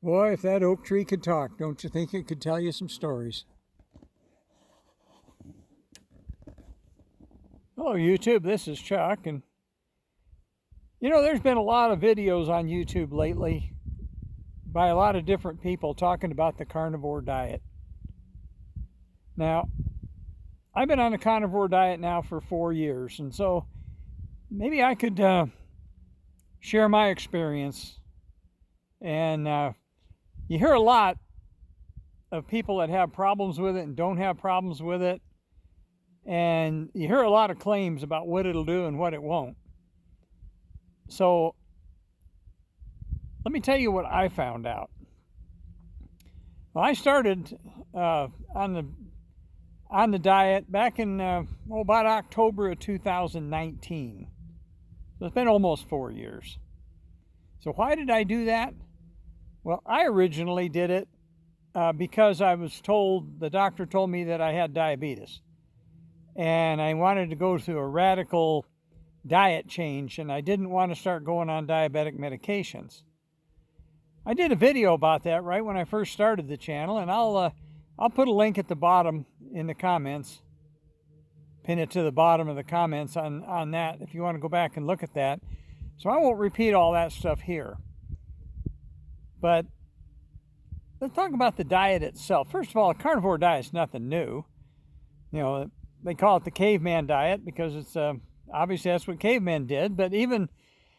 Boy, if that oak tree could talk, don't you think it could tell you some stories? Hello, YouTube. This is Chuck. And, there's been a lot of videos on YouTube lately by a lot of different people talking about the carnivore diet. Now, I've been on a carnivore diet now for 4 years, and so maybe I could share my experience. And you hear a lot of people that have problems with it and don't have problems with it. And you hear a lot of claims about what it'll do and what it won't. So let me tell you what I found out. Well, I started on the diet back in about October of 2019. So it's been almost 4 years. So why did I do that? Well, I originally did it because I was told, the doctor told me that I had diabetes. And I wanted to go through a radical diet change, and I didn't want to start going on diabetic medications. I did a video about that right when I first started the channel, and I'll put a link at the bottom in the comments, pin it to the bottom of the comments on that if you want to go back and look at that. So I won't repeat all that stuff here. But let's talk about the diet itself. First of all, a carnivore diet is nothing new. They call it the caveman diet because it's obviously that's what cavemen did. But even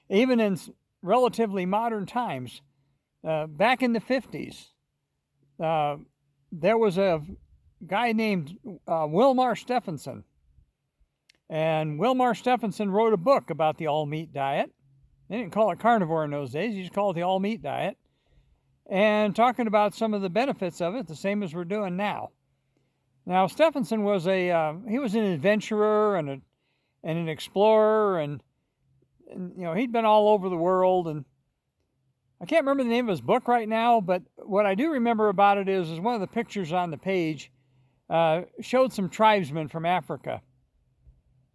in relatively modern times, back in the 50s, there was a guy named Wilmar Stephenson. And Wilmar Stephenson wrote a book about the all-meat diet. They didn't call it carnivore in those days. He just called it the all-meat diet. And talking about some of the benefits of it, the same as we're doing now. Now, Stephenson was he was an adventurer and an explorer, and he'd been all over the world. And I can't remember the name of his book right now, but what I do remember about it is one of the pictures on the page showed some tribesmen from Africa,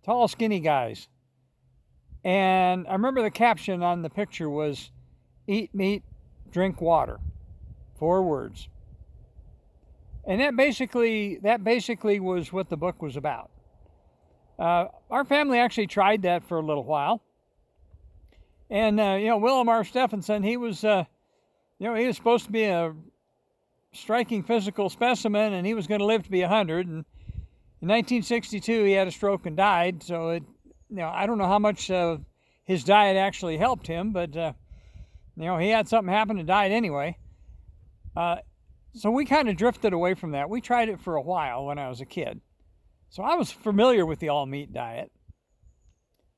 tall, skinny guys. And I remember the caption on the picture was, "Eat meat, drink water." 4 words. And that basically was what the book was about. Our family actually tried that for a little while. And, Wilmar Stephenson, he was supposed to be a striking physical specimen, and he was going to live to be 100. And in 1962, he had a stroke and died. So, I don't know how much his diet actually helped him, but, he had something happen and died anyway. So we kind of drifted away from that. We tried it for a while when I was a kid. So I was familiar with the all-meat diet.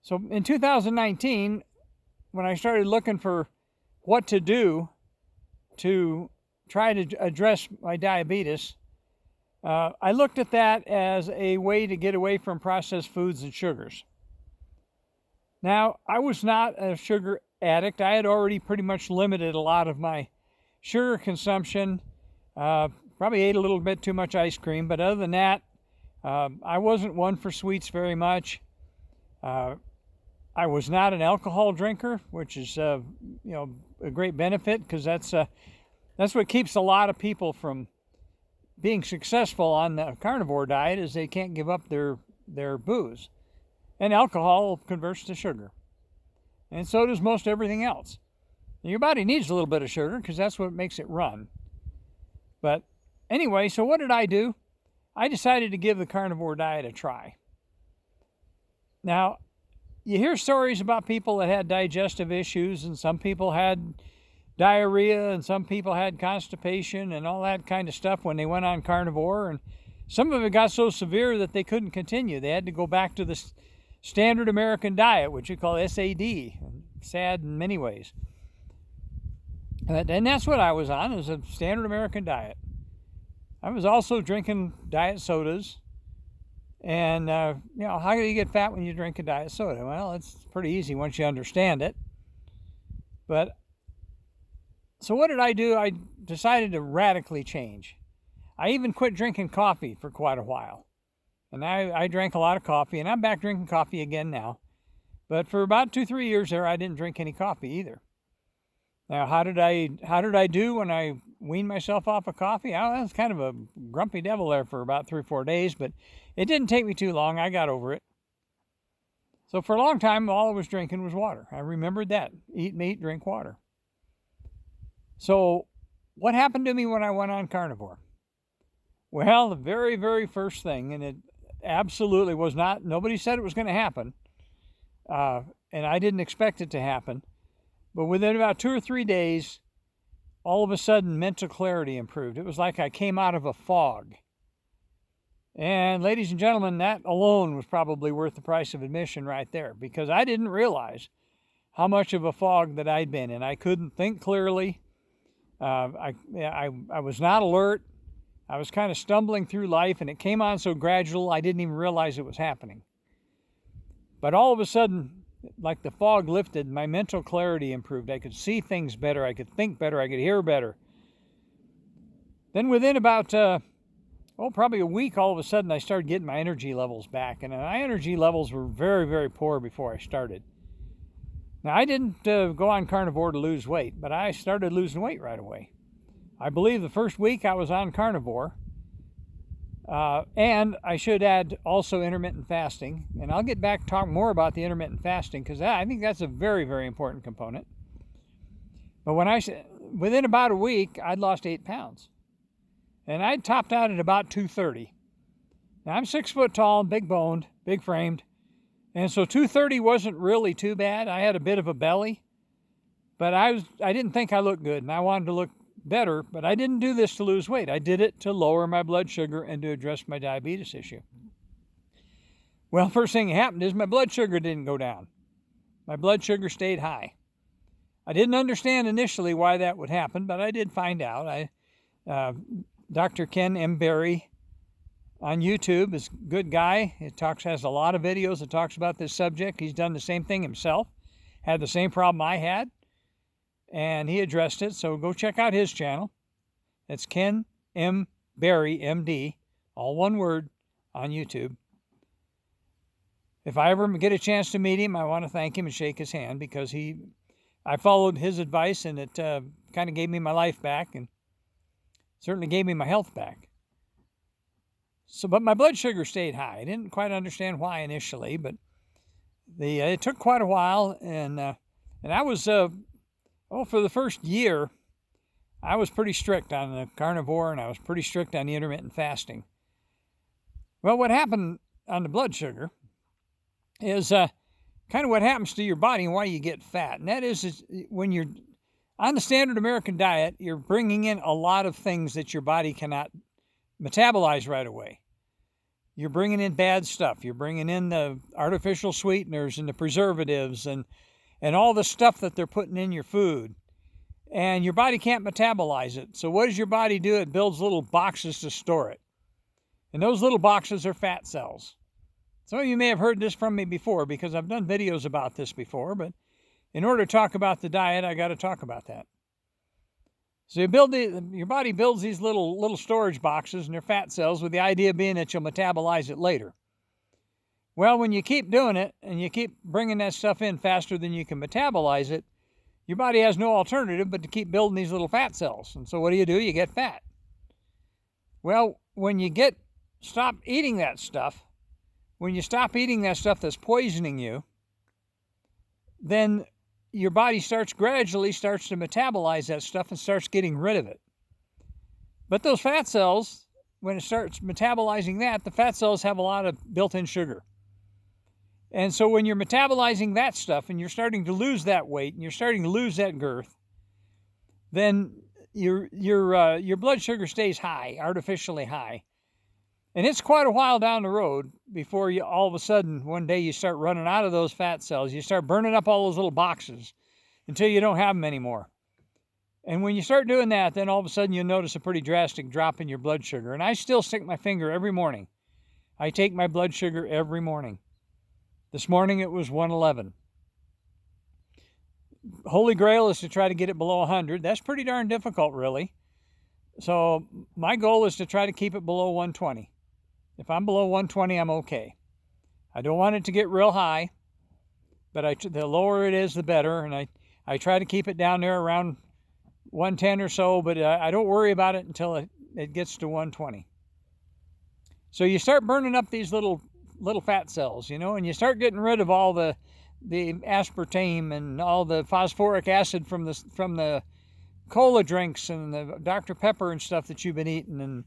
So in 2019, when I started looking for what to do to try to address my diabetes, I looked at that as a way to get away from processed foods and sugars. Now, I was not a sugar addict. I had already pretty much limited a lot of my sugar consumption. Probably ate a little bit too much ice cream, but other than that, I wasn't one for sweets very much. I was not an alcohol drinker, which is a great benefit because that's what keeps a lot of people from being successful on the carnivore diet is they can't give up their booze. And alcohol converts to sugar. And so does most everything else. Your body needs a little bit of sugar because that's what makes it run. But anyway, so what did I do? I decided to give the carnivore diet a try. Now, you hear stories about people that had digestive issues, and some people had diarrhea, and some people had constipation and all that kind of stuff when they went on carnivore. And some of it got so severe that they couldn't continue. They had to go back to the standard American diet, which we call SAD. Sad in many ways. And that's what I was on, is a standard American diet. I was also drinking diet sodas. And, how do you get fat when you drink a diet soda? Well, it's pretty easy once you understand it. But, so what did I do? I decided to radically change. I even quit drinking coffee for quite a while. And I drank a lot of coffee, and I'm back drinking coffee again now. But for about 2-3 years there, I didn't drink any coffee either. Now, how did I do when I weaned myself off of coffee? I was kind of a grumpy devil there for about 3 or 4 days, but it didn't take me too long. I got over it. So for a long time, all I was drinking was water. I remembered that. Eat meat, drink water. So what happened to me when I went on carnivore? Well, the very, very first thing, and it absolutely was not, nobody said it was going to happen, and I didn't expect it to happen, but within about 2 or 3 days, all of a sudden, mental clarity improved. It was like I came out of a fog. And ladies and gentlemen, that alone was probably worth the price of admission right there, because I didn't realize how much of a fog that I'd been in. I couldn't think clearly. I was not alert. I was kind of stumbling through life, and it came on so gradual I didn't even realize it was happening. But all of a sudden, like the fog lifted, my mental clarity improved. I could see things better. I could think better. I could hear better. Then within about, probably a week, all of a sudden, I started getting my energy levels back. And my energy levels were very, very poor before I started. Now, I didn't go on carnivore to lose weight, but I started losing weight right away. I believe the first week I was on carnivore, and I should add also intermittent fasting. And I'll get back to talk more about the intermittent fasting, because I think that's a very, very important component. But within about a week, I'd lost 8 pounds. And I'd topped out at about 230. Now, I'm 6 foot tall, big boned, big framed. And so 230 wasn't really too bad. I had a bit of a belly, but I didn't think I looked good, and I wanted to look better, but I didn't do this to lose weight. I did it to lower my blood sugar and to address my diabetes issue. Well, first thing that happened is my blood sugar didn't go down. My blood sugar stayed high. I didn't understand initially why that would happen, but I did find out. Dr. Ken M. Berry on YouTube is a good guy. Has a lot of videos that talks about this subject. He's done the same thing himself, had the same problem I had, and he addressed it. So go check out his channel. It's Ken M. Berry, MD, all one word, on YouTube. If I ever get a chance to meet him, I want to thank him and shake his hand, because I followed his advice, and it kind of gave me my life back, and certainly gave me my health back. But my blood sugar stayed high. I didn't quite understand why initially, but it took quite a while, and I was for the first year, I was pretty strict on the carnivore, and I was pretty strict on the intermittent fasting. Well, what happened on the blood sugar is kind of what happens to your body and why you get fat. And that is when you're on the standard American diet, you're bringing in a lot of things that your body cannot metabolize right away. You're bringing in bad stuff. You're bringing in the artificial sweeteners and the preservatives and all the stuff that they're putting in your food. And your body can't metabolize it. So what does your body do? It builds little boxes to store it. And those little boxes are fat cells. Some of you may have heard this from me before, because I've done videos about this before, but in order to talk about the diet, I got to talk about that. So your body builds these little storage boxes, and they're fat cells, with the idea being that you'll metabolize it later. Well, when you keep doing it, and you keep bringing that stuff in faster than you can metabolize it, your body has no alternative but to keep building these little fat cells. And so what do? You get fat. Well, when you stop eating that stuff, when you stop eating that stuff that's poisoning you, then your body gradually starts to metabolize that stuff and starts getting rid of it. But those fat cells, when it starts metabolizing that, the fat cells have a lot of built-in sugar. And so when you're metabolizing that stuff and you're starting to lose that weight and you're starting to lose that girth, then your blood sugar stays high, artificially high. And it's quite a while down the road before you all of a sudden one day you start running out of those fat cells. You start burning up all those little boxes until you don't have them anymore. And when you start doing that, then all of a sudden you'll notice a pretty drastic drop in your blood sugar. And I still stick my finger every morning. I take my blood sugar every morning. This morning it was 111. Holy Grail is to try to get it below 100. That's pretty darn difficult, really. So my goal is to try to keep it below 120. If I'm below 120, I'm okay. I don't want it to get real high, but the lower it is, the better. And I try to keep it down there around 110 or so, but I don't worry about it until it gets to 120. So you start burning up these little fat cells, you know, and you start getting rid of all the aspartame and all the phosphoric acid from the cola drinks and the Dr. Pepper and stuff that you've been eating,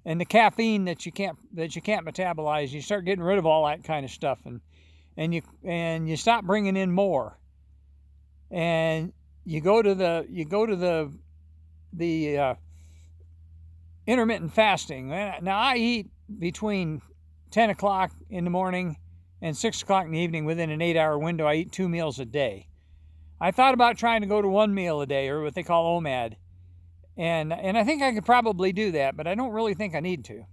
and the caffeine that you can't metabolize. You start getting rid of all that kind of stuff, and you stop bringing in more, and you go to the intermittent fasting. Now I eat between 10 o'clock in the morning and 6 o'clock in the evening. Within an 8-hour window, I eat 2 meals a day. I thought about trying to go to 1 meal a day, or what they call OMAD, and I think I could probably do that, but I don't really think I need to.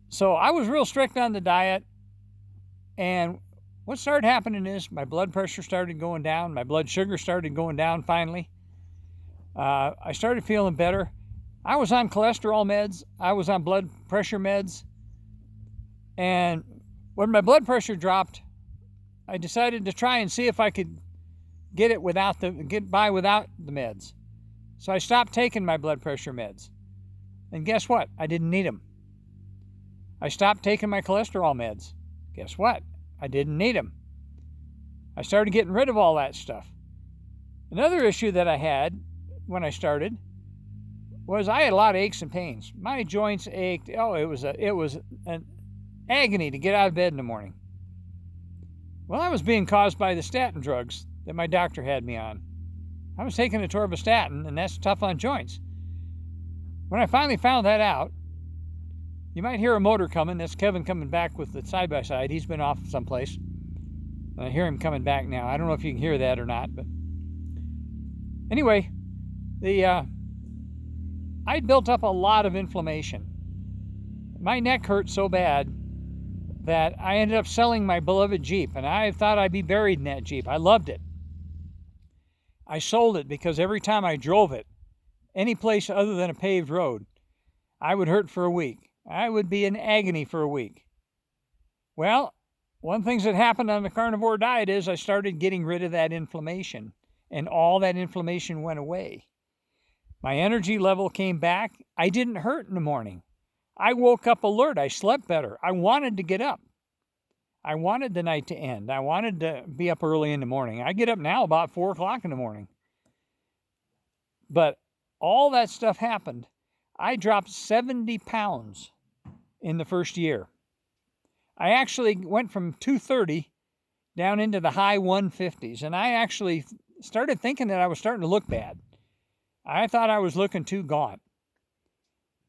So I was real strict on the diet, and what started happening is my blood pressure started going down, my blood sugar started going down finally. I started feeling better. I was on cholesterol meds, I was on blood pressure meds, and when my blood pressure dropped, I decided to try and see if I could get by without the meds. So I stopped taking my blood pressure meds. And guess what? I didn't need them. I stopped taking my cholesterol meds. Guess what? I didn't need them. I started getting rid of all that stuff. Another issue that I had when I started was I had a lot of aches and pains. My joints ached. Oh, it was an agony to get out of bed in the morning. Well, I was being caused by the statin drugs that my doctor had me on. I was taking atorvastatin, and that's tough on joints. When I finally found that out, you might hear a motor coming. That's Kevin coming back with the side-by-side. He's been off someplace. I hear him coming back now. I don't know if you can hear that or not, but anyway, I built up a lot of inflammation. My neck hurt so bad that I ended up selling my beloved Jeep, and I thought I'd be buried in that Jeep. I loved it. I sold it because every time I drove it, any place other than a paved road, I would hurt for a week. I would be in agony for a week. Well, one thing that happened on the carnivore diet is I started getting rid of that inflammation, and all that inflammation went away. My energy level came back. I didn't hurt in the morning. I woke up alert. I slept better. I wanted to get up. I wanted the night to end. I wanted to be up early in the morning. I get up now about 4 o'clock in the morning. But all that stuff happened. I dropped 70 pounds in the first year. I actually went from 230 down into the high 150s. And I actually started thinking that I was starting to look bad. I thought I was looking too gaunt.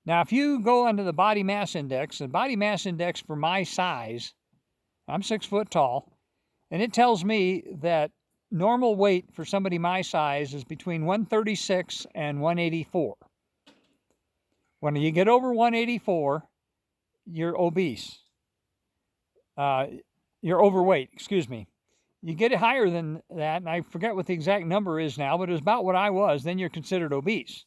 Now, if you go onto the body mass index, the body mass index for my size, I'm 6 foot tall, and it tells me that normal weight for somebody my size is between 136 and 184. When you get over 184, you're obese. You're overweight, excuse me. You get it higher than that, and I forget what the exact number is now, but it was about what I was, then you're considered obese.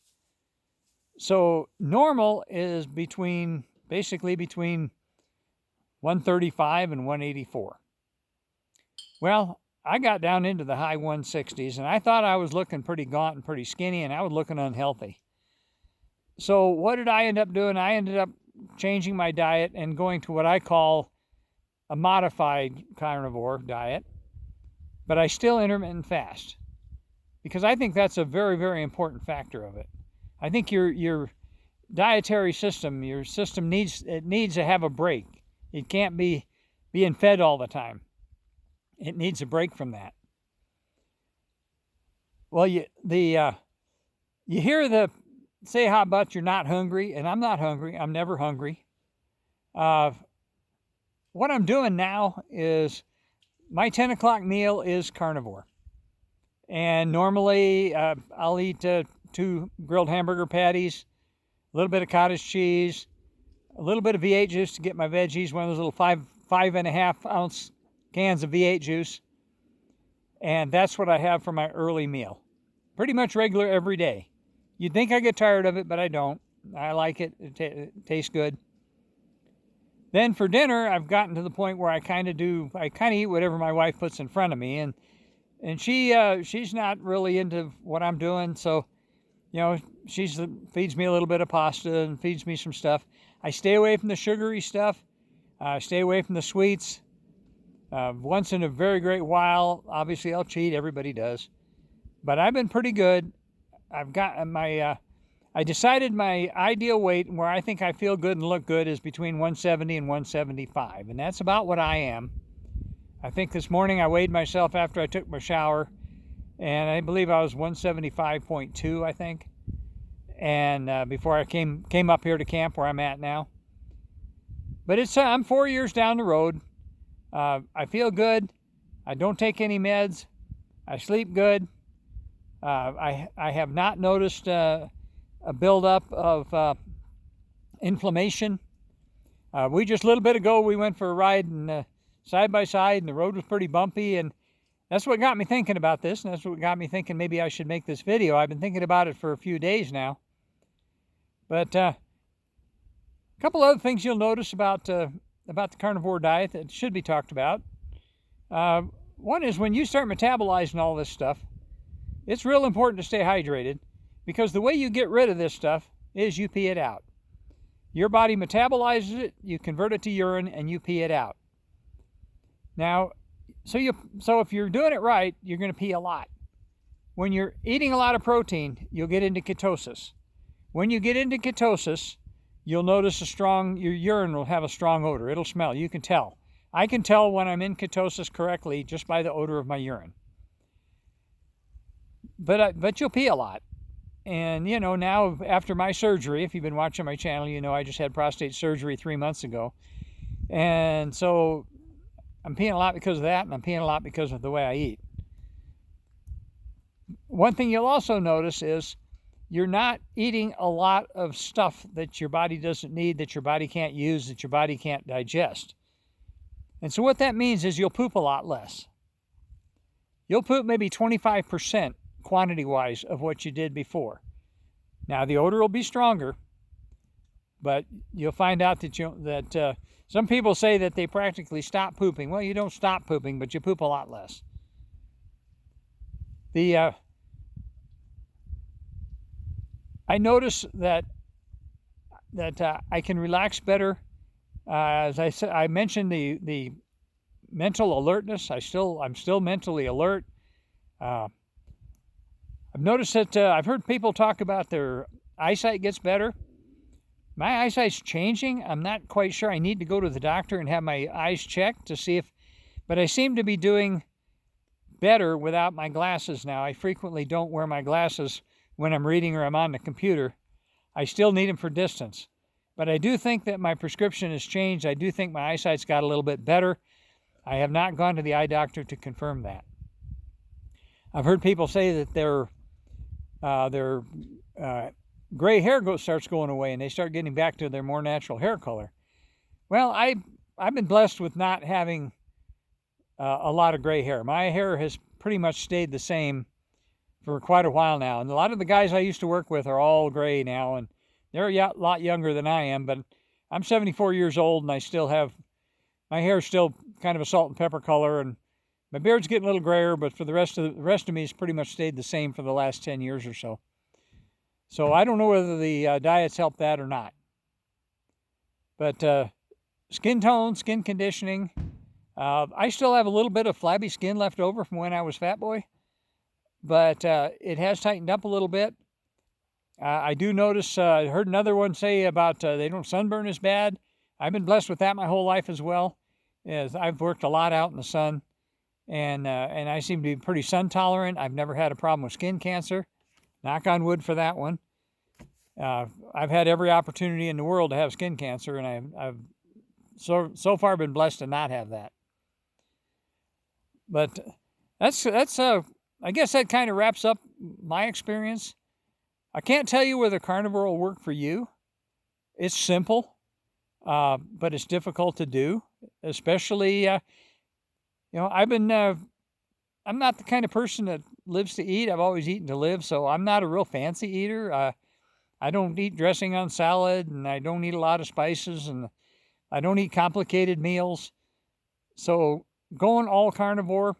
So normal is basically between 135 and 184. Well, I got down into the high 160s, and I thought I was looking pretty gaunt and pretty skinny, and I was looking unhealthy. So what did I end up doing? I ended up changing my diet and going to what I call a modified carnivore diet, but I still intermittent fast, because I think that's a very, very important factor of it. I think your dietary system, your system needs to have a break. It can't be being fed all the time. It needs a break from that. Well, you hear say how about you're not hungry, and I'm not hungry. I'm never hungry. What I'm doing now is my 10 o'clock meal is carnivore. And normally I'll eat 2 grilled hamburger patties, a little bit of cottage cheese, a little bit of V8 juice to get my veggies, one of those little 5.5 ounce cans of V8 juice. And that's what I have for my early meal. Pretty much regular every day. You'd think I get tired of it, but I don't. I like it. It tastes good. Then for dinner, I've gotten to the point where I kind of eat whatever my wife puts in front of me. and she's not really into what I'm doing, so she feeds me a little bit of pasta and feeds me some stuff. I stay away from the sugary stuff. Stay away from the sweets. Once in a very great while, obviously I'll cheat. Everybody does, but I've been pretty good. I've got I decided my ideal weight where I think I feel good and look good is between 170 and 175, and that's about what I am. I think this morning I weighed myself after I took my shower, and I believe I was 175.2, I think. And before I came up here to camp where I'm at now. But I'm 4 years down the road. I feel good. I don't take any meds. I sleep good. I have not noticed a buildup of inflammation. We just a little bit ago, we went for a ride and side by side, and the road was pretty bumpy, and that's what got me thinking about this, and that's what got me thinking maybe I should make this video. I've been thinking about it for a few days now. But a couple other things you'll notice about the carnivore diet that should be talked about. One is when you start metabolizing all this stuff, it's real important to stay hydrated, because the way you get rid of this stuff is you pee it out. Your body metabolizes it, you convert it to urine, and you pee it out. Now, so if you're doing it right, you're going to pee a lot. When you're eating a lot of protein, you'll get into ketosis. When you get into ketosis, you'll notice your urine will have a strong odor. It'll smell. You can tell. I can tell when I'm in ketosis correctly just by the odor of my urine. But you'll pee a lot. And, now after my surgery, if you've been watching my channel, I just had prostate surgery 3 months ago. And so I'm peeing a lot because of that, and I'm peeing a lot because of the way I eat. One thing you'll also notice is you're not eating a lot of stuff that your body doesn't need, that your body can't use, that your body can't digest. And so what that means is you'll poop a lot less. You'll poop maybe 25% quantity-wise of what you did before. Now, the odor will be stronger, but you'll find out that some people say that they practically stop pooping. Well, you don't stop pooping, but you poop a lot less. I notice that I can relax better. As I said, I mentioned the mental alertness. I'm still mentally alert. I've noticed that I've heard people talk about their eyesight gets better. My eyesight's changing. I'm not quite sure. I need to go to the doctor and have my eyes checked to see but I seem to be doing better without my glasses now. I frequently don't wear my glasses when I'm reading or I'm on the computer. I still need them for distance. But I do think that my prescription has changed. I do think my eyesight's got a little bit better. I have not gone to the eye doctor to confirm that. I've heard people say that their gray hair starts going away and they start getting back to their more natural hair color. Well, I've been blessed with not having a lot of gray hair. My hair has pretty much stayed the same for quite a while now. And a lot of the guys I used to work with are all gray now, and they're a lot younger than I am, but I'm 74 years old and I still have, my hair's still kind of a salt and pepper color, and my beard's getting a little grayer, but for the rest of me has pretty much stayed the same for the last 10 years or so. So I don't know whether the diets help that or not. But skin tone, skin conditioning, I still have a little bit of flabby skin left over from when I was fat boy, but it has tightened up a little bit. I do notice, I heard another one say about sunburn is bad. I've been blessed with that my whole life as well. As I've worked a lot out in the sun, and I seem to be pretty sun tolerant. I've never had a problem with skin cancer. Knock on wood for that one. I've had every opportunity in the world to have skin cancer, and I've so far been blessed to not have that. But that's I guess that kind of wraps up my experience. I can't tell you whether carnivore will work for you. It's simple, but it's difficult to do, especially, I'm not the kind of person that lives to eat. I've always eaten to live, so I'm not a real fancy eater. I don't eat dressing on salad, and I don't eat a lot of spices, and I don't eat complicated meals. So going all carnivore,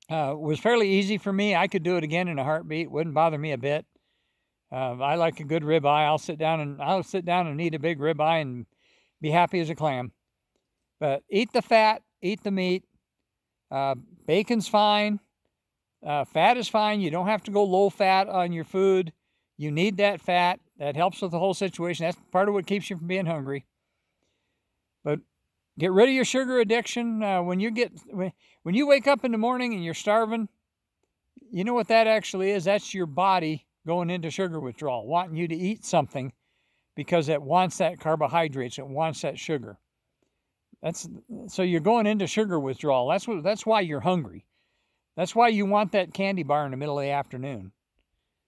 was fairly easy for me. I could do it again in a heartbeat. Wouldn't bother me a bit. I like a good ribeye. I'll sit down and eat a big ribeye and be happy as a clam. But eat the fat, eat the meat. Bacon's fine. Fat is fine. You don't have to go low fat on your food. You need that fat. That helps with the whole situation. That's part of what keeps you from being hungry. But get rid of your sugar addiction. When you wake up in the morning and you're starving, you know what that actually is? That's your body going into sugar withdrawal, wanting you to eat something because it wants that carbohydrates, it wants that sugar. So you're going into sugar withdrawal. That's why you're hungry. That's why you want that candy bar in the middle of the afternoon.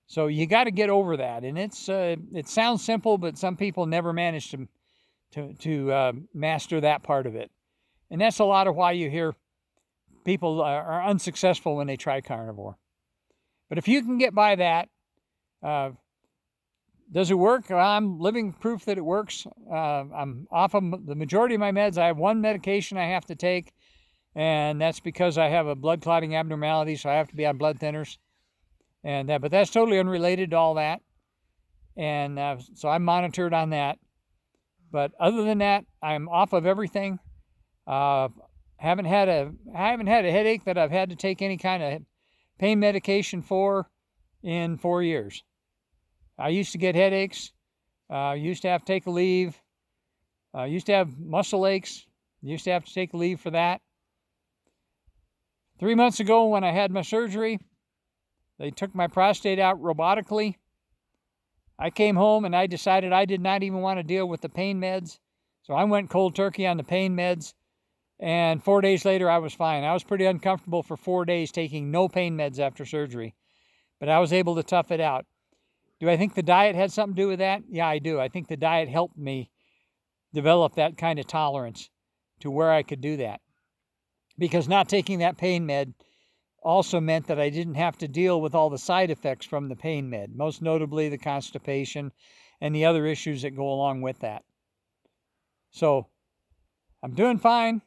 So you got to get over that. And it sounds simple, but some people never manage to master that part of it. And that's a lot of why you hear people are unsuccessful when they try carnivore. But if you can get by that, does it work? I'm living proof that it works. I'm off of the majority of my meds. I have one medication I have to take, and that's because I have a blood clotting abnormality, so I have to be on blood thinners. But that's totally unrelated to all that. And so I'm monitored on that. But other than that, I'm off of everything. I haven't had a headache that I've had to take any kind of pain medication for in 4 years. I used to get headaches. Used to have to take a leave. Used to have muscle aches. Used to have to take a leave for that. 3 months ago when I had my surgery, they took my prostate out robotically. I came home and I decided I did not even want to deal with the pain meds. So I went cold turkey on the pain meds. And 4 days later, I was fine. I was pretty uncomfortable for 4 days taking no pain meds after surgery. But I was able to tough it out. Do I think the diet had something to do with that? Yeah, I do. I think the diet helped me develop that kind of tolerance to where I could do that. Because not taking that pain med also meant that I didn't have to deal with all the side effects from the pain med, most notably the constipation and the other issues that go along with that. So I'm doing fine.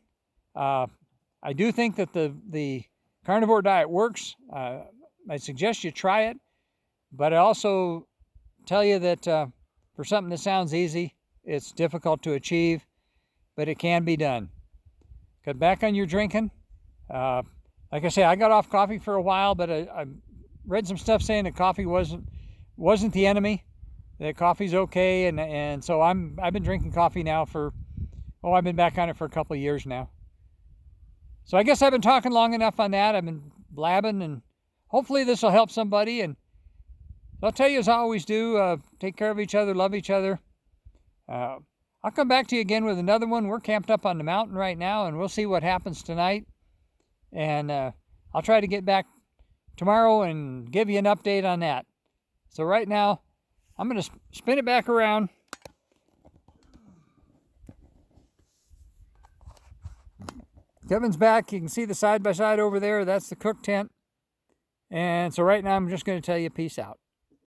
I do think that the carnivore diet works. I suggest you try it, but I also tell you that for something that sounds easy, it's difficult to achieve, but it can be done. Cut back on your drinking. Like I say, I got off coffee for a while, but I read some stuff saying that coffee wasn't the enemy. That coffee's okay, and so I've been drinking coffee now I've been back on it for a couple of years now. So I guess I've been talking long enough on that. I've been blabbing, and hopefully this will help somebody. And I'll tell you as I always do, take care of each other, love each other. I'll come back to you again with another one. We're camped up on the mountain right now, and we'll see what happens tonight. And I'll try to get back tomorrow and give you an update on that. So right now, I'm going to spin it back around. Kevin's back. You can see the side-by-side over there. That's the cook tent. And so right now, I'm just going to tell you peace out.